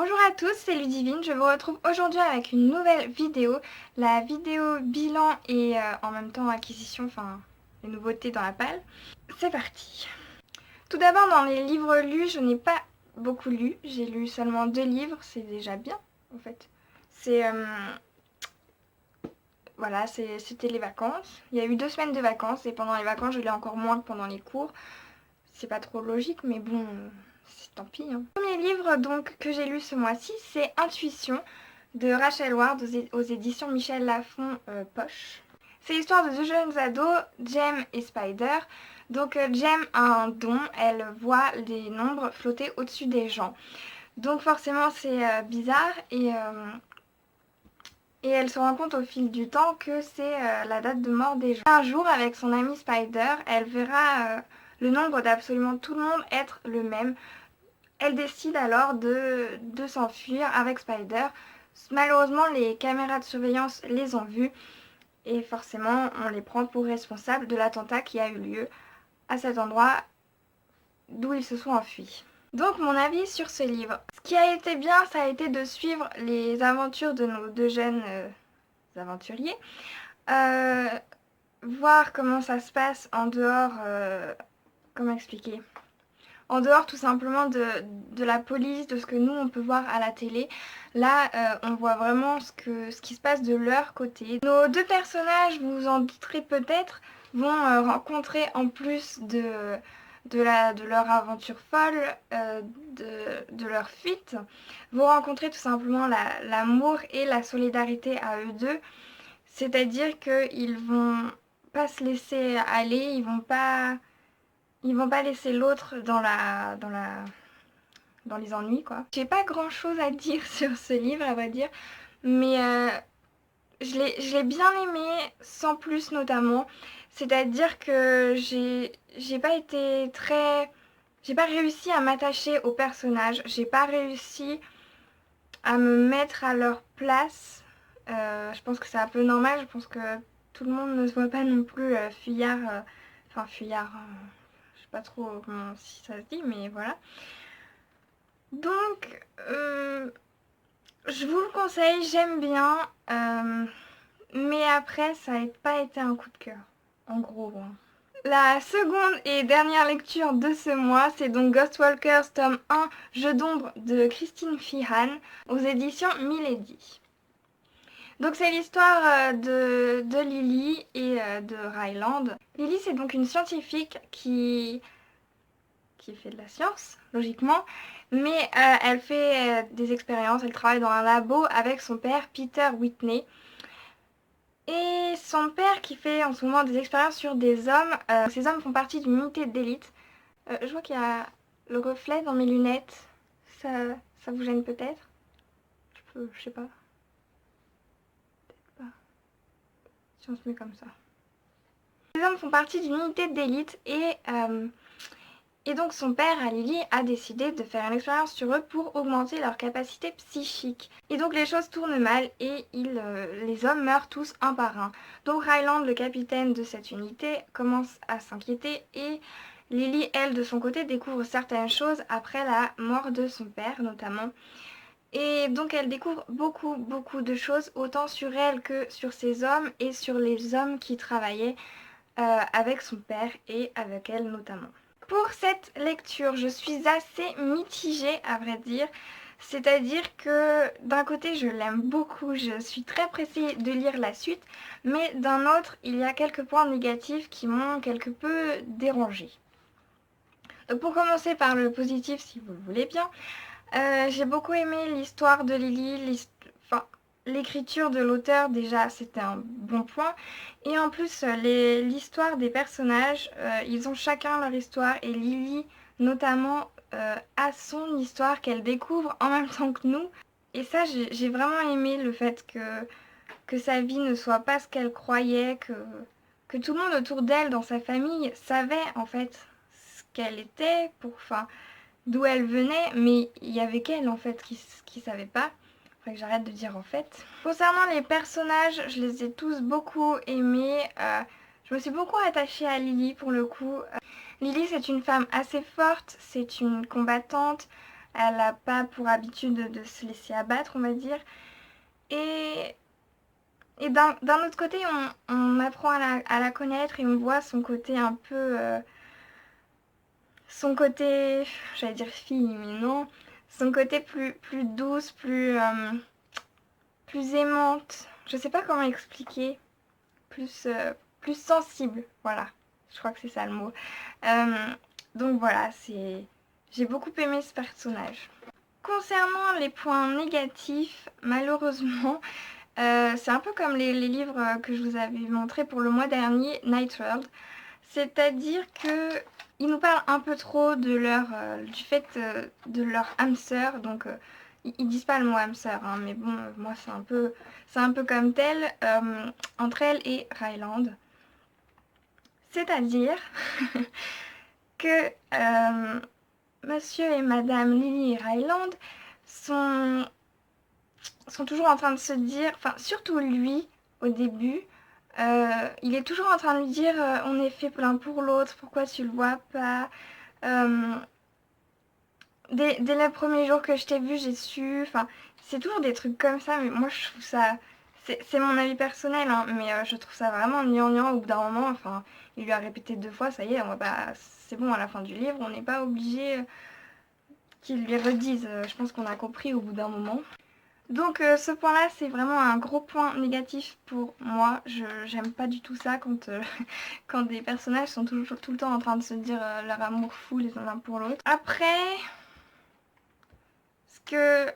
Bonjour à tous, c'est Ludivine, je vous retrouve aujourd'hui avec une nouvelle vidéo, la vidéo bilan et en même temps acquisition, enfin les nouveautés dans la palle. C'est parti. Tout d'abord, dans les livres lus, je n'ai pas beaucoup lu, j'ai lu seulement 2 livres, c'est déjà bien en fait. C'est voilà, c'était les vacances. Il y a eu 2 semaines de vacances et pendant les vacances je lis encore moins que pendant les cours. C'est pas trop logique mais bon, tant pis. Le premier livre donc que j'ai lu ce mois-ci, c'est Intuition de Rachel Ward aux éditions Michel Lafon Poche. C'est l'histoire de 2 jeunes ados, Jem et Spider. Donc Jem a un don, elle voit les nombres flotter au-dessus des gens. Donc forcément c'est bizarre et elle se rend compte au fil du temps que c'est la date de mort des gens. Un jour avec son ami Spider, elle verra le nombre d'absolument tout le monde être le même. Elle décide alors de s'enfuir avec Spider. Malheureusement, les caméras de surveillance les ont vus et forcément, on les prend pour responsables de l'attentat qui a eu lieu à cet endroit d'où ils se sont enfuis. Donc mon avis sur ce livre. Ce qui a été bien, ça a été de suivre les aventures de nos 2 jeunes aventuriers. Voir comment ça se passe en dehors... comment expliquer ? En dehors tout simplement de la police, de ce que nous on peut voir à la télé. Là on voit vraiment ce qui se passe de leur côté. Nos 2 personnages, vous vous en douterez peut-être, vont rencontrer en plus de leur aventure folle, de leur fuite, vont rencontrer tout simplement l'amour et la solidarité à eux deux. C'est-à-dire qu'ils vont pas se laisser aller, ils vont pas laisser l'autre dans les ennuis, quoi. J'ai pas grand chose à dire sur ce livre, à vrai dire, mais je l'ai bien aimé, sans plus notamment. C'est-à-dire que j'ai pas été très... J'ai pas réussi à m'attacher aux personnages, j'ai pas réussi à me mettre à leur place. Je pense que c'est un peu normal, je pense que tout le monde ne se voit pas non plus fuyard, enfin fuyard... je sais pas trop comment si ça se dit, mais voilà. Donc, je vous le conseille, j'aime bien, mais après, ça n'a pas été un coup de cœur, en gros. La seconde et dernière lecture de ce mois, c'est donc Ghostwalkers tome 1, Jeu d'ombre de Christine Feehan, aux éditions Milady. Donc c'est l'histoire de Lily et de Ryland. Lily, c'est donc une scientifique qui fait de la science, logiquement, mais elle fait des expériences, elle travaille dans un labo avec son père Peter Whitney. Et son père qui fait en ce moment des expériences sur des hommes. Ces hommes font partie d'une unité d'élite. Je vois qu'il y a le reflet dans mes lunettes. Ça vous gêne peut-être? Je sais pas. Peut-être pas. Si on se met comme ça. Ces hommes font partie d'une unité d'élite et donc son père, à Lily, a décidé de faire une expérience sur eux pour augmenter leur capacité psychique. Et donc les choses tournent mal et les hommes meurent tous un par un. Donc Ryland, le capitaine de cette unité, commence à s'inquiéter et Lily, elle, de son côté, découvre certaines choses après la mort de son père, notamment. Et donc elle découvre beaucoup de choses, autant sur elle que sur ces hommes et sur les hommes qui travaillaient avec son père et avec elle notamment. Pour cette lecture, je suis assez mitigée à vrai dire, c'est-à-dire que d'un côté je l'aime beaucoup, je suis très pressée de lire la suite, mais d'un autre il y a quelques points négatifs qui m'ont quelque peu dérangée. Donc pour commencer par le positif si vous le voulez bien, j'ai beaucoup aimé l'histoire de Lily, l'écriture de l'auteur déjà c'était un bon point et en plus l'histoire des personnages, ils ont chacun leur histoire et Lily notamment a son histoire qu'elle découvre en même temps que nous et ça j'ai vraiment aimé le fait que sa vie ne soit pas ce qu'elle croyait, que tout le monde autour d'elle dans sa famille savait en fait ce qu'elle était, d'où elle venait, mais il y avait qu'elle en fait qui savait pas. Faudrait que j'arrête de dire en fait. Concernant les personnages, je les ai tous beaucoup aimés. Je me suis beaucoup attachée à Lily pour le coup. Lily c'est une femme assez forte, c'est une combattante. elle n'a pas pour habitude de se laisser abattre, on va dire. Et d'un autre côté, on apprend à la connaître et on voit son côté un peu... son côté, j'allais dire fille, mais non. Son côté plus douce, plus aimante. Je sais pas comment expliquer. Plus sensible, voilà. Je crois que c'est ça le mot. Donc voilà, j'ai beaucoup aimé ce personnage. Concernant les points négatifs, malheureusement, c'est un peu comme les livres que je vous avais montrés pour le mois dernier, Night World. C'est-à-dire que ils nous parlent un peu trop de du fait de leur âme sœur. Donc ils disent pas le mot âme sœur, hein, mais bon, moi c'est un peu comme tel entre elle et Ryland. C'est-à-dire que Monsieur et Madame Lily Ryland sont toujours en train de se dire, enfin surtout lui au début, il est toujours en train de lui dire on est fait l'un pour l'autre, pourquoi tu le vois pas. Dès le premier jour que je t'ai vu, j'ai su, enfin c'est toujours des trucs comme ça, mais moi je trouve ça, c'est mon avis personnel, hein, mais je trouve ça vraiment gnangnan au bout d'un moment. Enfin il lui a répété 2 fois, ça y est, on va pas, c'est bon, à la fin du livre, on n'est pas obligé qu'il lui redise. Je pense qu'on a compris au bout d'un moment. Donc ce point là c'est vraiment un gros point négatif pour moi. J'aime pas du tout ça quand, quand des personnages sont toujours tout le temps en train de se dire leur amour fou les uns pour l'autre. Après, ce que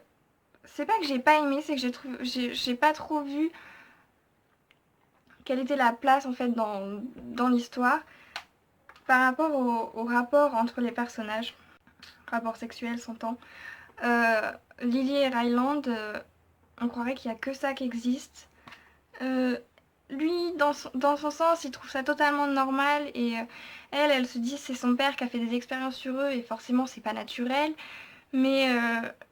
c'est pas que j'ai pas aimé, c'est que j'ai pas trop vu quelle était la place en fait dans l'histoire par rapport au rapport entre les personnages. Rapport sexuel s'entend. Lily et Ryland, on croirait qu'il n'y a que ça qui existe. Lui, dans son sens, il trouve ça totalement normal et elle se dit c'est son père qui a fait des expériences sur eux et forcément c'est pas naturel. Mais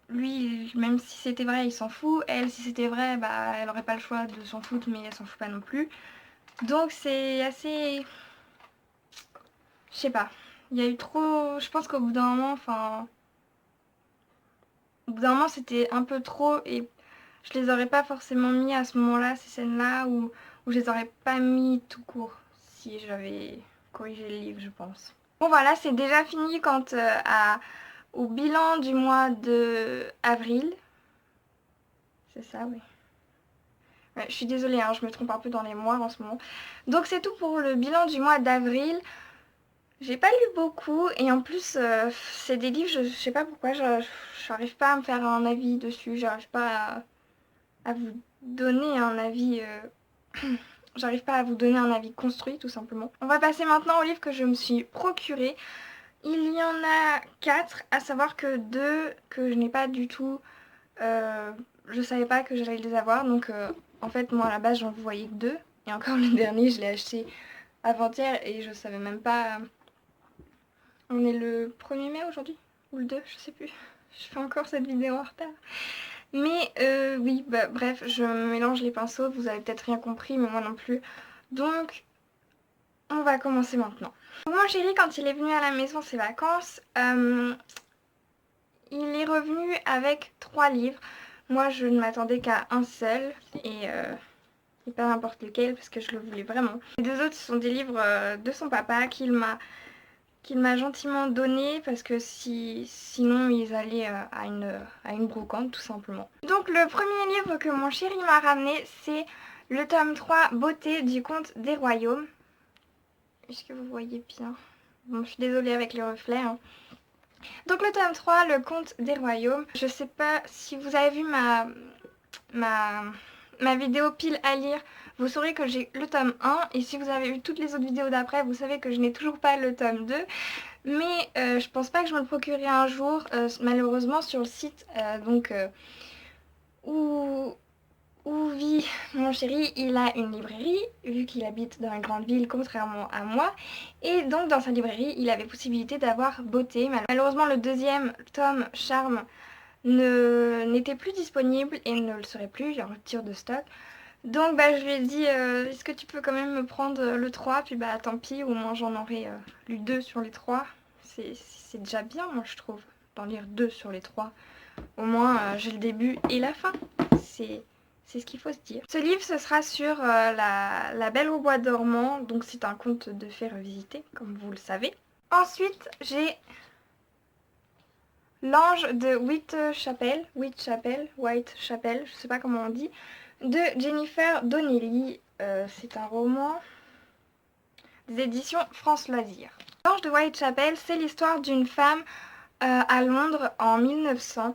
lui, même si c'était vrai, il s'en fout. Elle, si c'était vrai, bah, elle aurait pas le choix de s'en foutre, mais elle s'en fout pas non plus. Donc c'est assez... Je sais pas. Il y a eu trop... Je pense qu'au bout d'un moment, enfin... Au bout d'un moment, c'était un peu trop et je les aurais pas forcément mis à ce moment-là, ces scènes-là, ou je les aurais pas mis tout court si j'avais corrigé le livre, je pense. Bon voilà, c'est déjà fini quant au bilan du mois de avril. C'est ça, oui. Ouais, je suis désolée, hein, je me trompe un peu dans les mois en ce moment. Donc c'est tout pour le bilan du mois d'avril. J'ai pas lu beaucoup et en plus c'est des livres, je sais pas pourquoi, j'arrive pas à me faire un avis dessus, j'arrive pas à vous donner un avis... J'arrive pas à vous donner un avis construit tout simplement. On va passer maintenant au livre que je me suis procuré. Il y en a 4, à savoir que 2 que je n'ai pas du tout... je savais pas que j'allais les avoir, donc en fait moi à la base j'en voyais que 2. Et encore le dernier je l'ai acheté avant-hier et je savais même pas... On est le 1er mai aujourd'hui? Ou le 2, je sais plus. Je fais encore cette vidéo en retard. Mais oui, bah, bref, je mélange les pinceaux, vous avez peut-être rien compris, mais moi non plus. Donc, on va commencer maintenant. Donc, mon chéri, quand il est venu à la maison ses vacances, il est revenu avec 3 livres. Moi, je ne m'attendais qu'à un seul, et pas n'importe lequel, parce que je le voulais vraiment. Les 2 autres, ce sont des livres de son papa qu'il m'a gentiment donné parce que sinon ils allaient à une brocante tout simplement. Donc le premier livre que mon chéri m'a ramené, c'est le tome 3 Beauté du Conte des Royaumes. Est-ce que vous voyez bien? Bon, je suis désolée avec les reflets, hein. Donc le tome 3, le Conte des Royaumes. Je sais pas si vous avez vu ma vidéo pile à lire, vous saurez que j'ai le tome 1 et si vous avez vu toutes les autres vidéos d'après, vous savez que je n'ai toujours pas le tome 2. Mais je pense pas que je me le procurerai un jour, malheureusement sur le site où vit mon chéri, il a une librairie, vu qu'il habite dans une grande ville contrairement à moi. Et donc dans sa librairie, il avait possibilité d'avoir Beauté. Malheureusement le deuxième tome, Charme, n'était plus disponible et ne le serait plus, il y a rupture de stock. Donc bah, je lui ai dit est-ce que tu peux quand même me prendre le 3, puis bah tant pis, au moins j'en aurai lu 2 sur les 3. C'est déjà bien moi je trouve. d'en lire 2 sur les 3. Au moins j'ai le début et la fin. C'est ce qu'il faut se dire. Ce livre, ce sera sur la Belle au bois dormant, donc c'est un conte de fées revisité, comme vous le savez. Ensuite, j'ai L'Ange de Whitechapel, je sais pas comment on dit, de Jennifer Donnelly. C'est un roman des éditions France Loisirs. L'Ange de Whitechapel, c'est l'histoire d'une femme à Londres en 1900.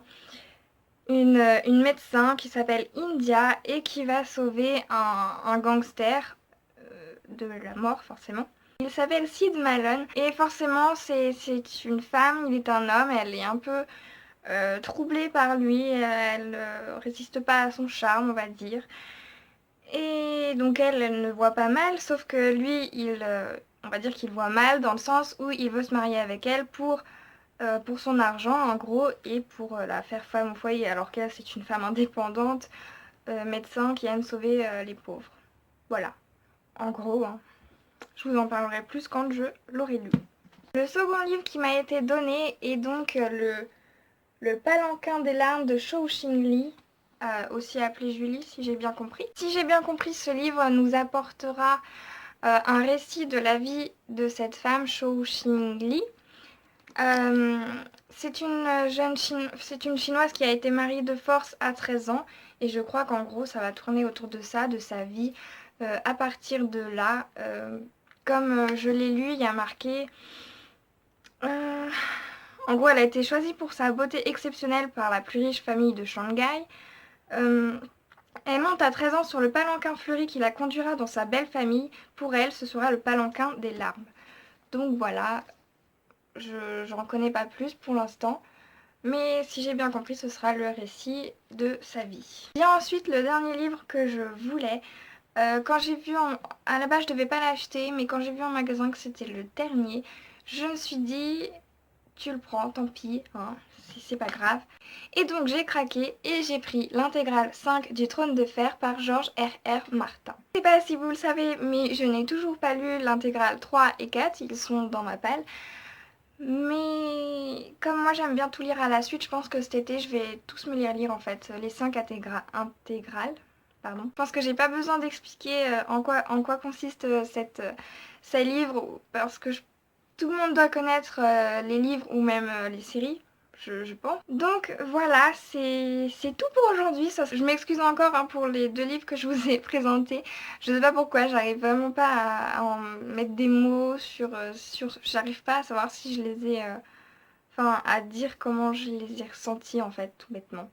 Une médecin qui s'appelle India et qui va sauver un gangster de la mort forcément. Il s'appelle Sid Malone et forcément c'est une femme, il est un homme, elle est un peu troublée par lui, elle résiste pas à son charme on va dire. Et donc elle ne voit pas mal, sauf que lui on va dire qu'il voit mal dans le sens où il veut se marier avec elle pour son argent en gros et pour la faire femme au foyer alors qu'elle c'est une femme indépendante, médecin qui aime sauver les pauvres. Voilà, en gros, hein. Je vous en parlerai plus quand je l'aurai lu. Le second livre qui m'a été donné est donc le Palanquin des larmes de Chou Ching Lee, aussi appelé Julie si j'ai bien compris. Si j'ai bien compris, ce livre nous apportera un récit de la vie de cette femme Chou Ching Lee. C'est une chinoise qui a été mariée de force à 13 ans et je crois qu'en gros ça va tourner autour de ça, de sa vie à partir de là. Comme je l'ai lu, il y a marqué en gros elle a été choisie pour sa beauté exceptionnelle par la plus riche famille de Shanghai. Elle monte à 13 ans sur le palanquin fleuri qui la conduira dans sa belle famille. Pour elle, ce sera le palanquin des larmes. Donc voilà. Je n'en connais pas plus pour l'instant, mais si j'ai bien compris, ce sera le récit de sa vie. Bien ensuite, le dernier livre que je voulais, quand j'ai vu, à la base je devais pas l'acheter, mais quand j'ai vu en magasin que c'était le dernier, je me suis dit, tu le prends, tant pis, hein, c'est pas grave. Et donc j'ai craqué et j'ai pris l'intégrale 5 du Trône de Fer par George R.R. Martin. Je sais pas si vous le savez, mais je n'ai toujours pas lu l'intégrale 3 et 4, ils sont dans ma palle. Mais comme moi j'aime bien tout lire à la suite, je pense que cet été je vais tous me les lire en fait, les 5 intégrales. Pardon. Je pense que j'ai pas besoin d'expliquer en quoi consiste ces livres, parce que tout le monde doit connaître les livres ou même les séries. Je pense. Donc voilà, c'est tout pour aujourd'hui. Je m'excuse encore hein, pour les 2 livres que je vous ai présentés. Je sais pas pourquoi, j'arrive vraiment pas à en mettre des mots j'arrive pas à savoir si je les ai... Enfin, à dire comment je les ai ressentis en fait, tout bêtement.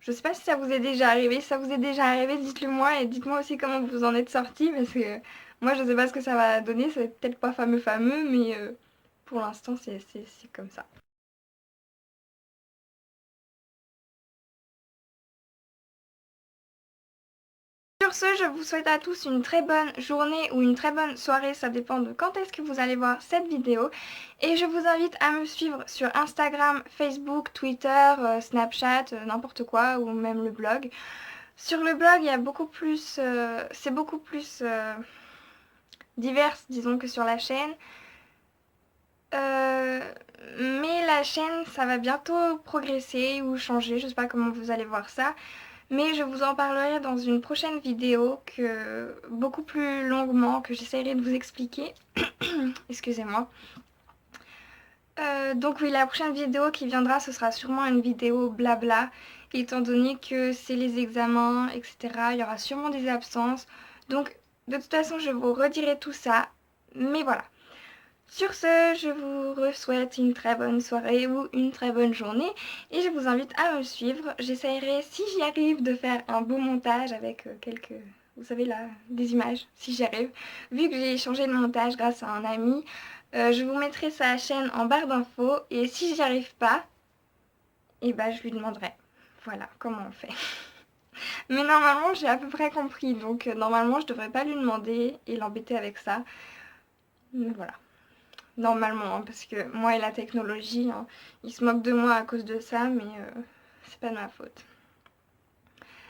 Je sais pas si ça vous est déjà arrivé. Si ça vous est déjà arrivé, dites-le moi et dites-moi aussi comment vous en êtes sortis parce que moi je sais pas ce que ça va donner. C'est peut-être pas fameux, mais pour l'instant c'est comme ça. Sur ce, je vous souhaite à tous une très bonne journée ou une très bonne soirée, ça dépend de quand est-ce que vous allez voir cette vidéo. Et je vous invite à me suivre sur Instagram, Facebook, Twitter, Snapchat, n'importe quoi, ou même le blog. Sur le blog, il y a beaucoup plus, c'est beaucoup plus divers, disons, que sur la chaîne. Mais la chaîne, ça va bientôt progresser ou changer, je sais pas comment vous allez voir ça. Mais je vous en parlerai dans une prochaine vidéo, beaucoup plus longuement, que j'essaierai de vous expliquer. Excusez-moi. Donc oui, la prochaine vidéo qui viendra, ce sera sûrement une vidéo blabla, étant donné que c'est les examens, etc. Il y aura sûrement des absences. Donc de toute façon, je vous redirai tout ça. Mais voilà. Sur ce, je vous souhaite une très bonne soirée ou une très bonne journée et je vous invite à me suivre. J'essaierai, si j'y arrive, de faire un beau montage avec vous savez là, des images, si j'y arrive. Vu que j'ai changé de montage grâce à un ami, je vous mettrai sa chaîne en barre d'infos et si j'y arrive pas, et ben je lui demanderai. Voilà comment on fait. Mais normalement, j'ai à peu près compris, donc normalement, je devrais pas lui demander et l'embêter avec ça. Mais voilà. Normalement, hein, parce que moi et la technologie, hein, ils se moquent de moi à cause de ça, mais c'est pas de ma faute.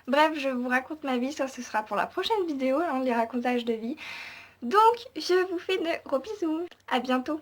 Bref, je vous raconte ma vie, ça ce sera pour la prochaine vidéo, hein, les racontages de vie. Donc, je vous fais de gros bisous, à bientôt.